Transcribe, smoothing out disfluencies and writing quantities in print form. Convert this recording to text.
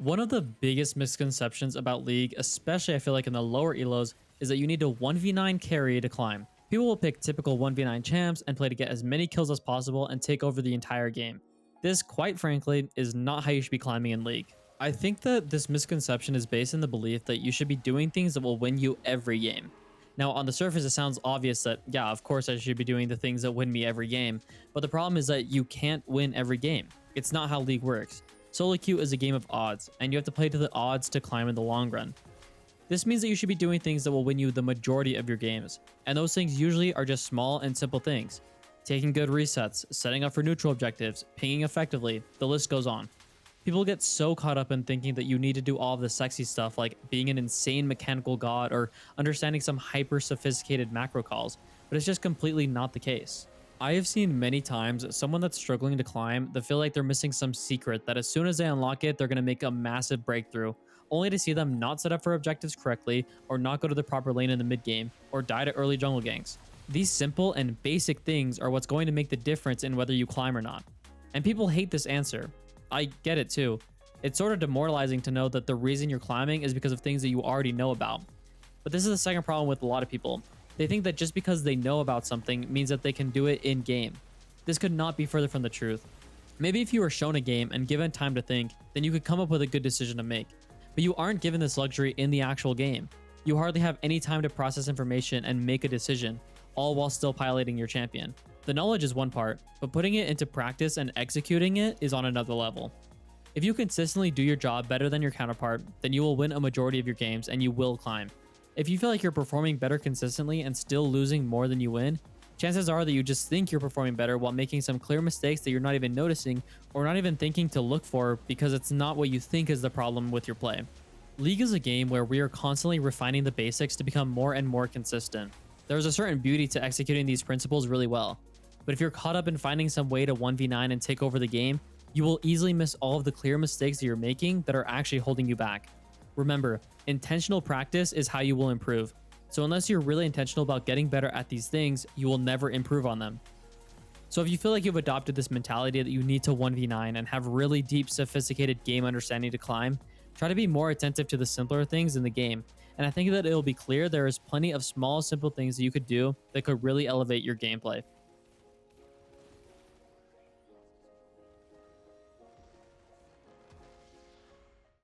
One of the biggest misconceptions about League, especially I feel like in the lower elos, is that you need to 1v9 carry to climb. People will pick typical 1v9 champs and play to get as many kills as possible and take over the entire game. This, quite frankly, is not how you should be climbing in League. I think that this misconception is based in the belief that you should be doing things that will win you every game. Now, on the surface, it sounds obvious that, yeah, of course I should be doing the things that win me every game, but the problem is that you can't win every game. It's not how League works. Solo queue is a game of odds, and you have to play to the odds to climb in the long run. This means that you should be doing things that will win you the majority of your games, and those things usually are just small and simple things. Taking good resets, setting up for neutral objectives, pinging effectively, the list goes on. People get so caught up in thinking that you need to do all of the sexy stuff like being an insane mechanical god or understanding some hyper sophisticated macro calls, but it's just completely not the case. I have seen many times someone that's struggling to climb that feel like they're missing some secret that as soon as they unlock it, they're going to make a massive breakthrough, only to see them not set up for objectives correctly, or not go to the proper lane in the mid game, or die to early jungle ganks. These simple and basic things are what's going to make the difference in whether you climb or not. And people hate this answer. I get it too. It's sort of demoralizing to know that the reason you're climbing is because of things that you already know about. But this is the second problem with a lot of people. They think that just because they know about something means that they can do it in game. This could not be further from the truth. Maybe if you were shown a game and given time to think, then you could come up with a good decision to make. But you aren't given this luxury in the actual game. You hardly have any time to process information and make a decision, all while still piloting your champion. The knowledge is one part, but putting it into practice and executing it is on another level. If you consistently do your job better than your counterpart, then you will win a majority of your games and you will climb. If you feel like you're performing better consistently and still losing more than you win, chances are that you just think you're performing better while making some clear mistakes that you're not even noticing or not even thinking to look for because it's not what you think is the problem with your play. League is a game where we are constantly refining the basics to become more and more consistent. There's a certain beauty to executing these principles really well. But if you're caught up in finding some way to 1v9 and take over the game, you will easily miss all of the clear mistakes that you're making that are actually holding you back. Remember, intentional practice is how you will improve. So unless you're really intentional about getting better at these things, you will never improve on them. So if you feel like you've adopted this mentality that you need to 1v9 and have really deep, sophisticated game understanding to climb, try to be more attentive to the simpler things in the game. And I think that it'll be clear there is plenty of small, simple things that you could do that could really elevate your gameplay.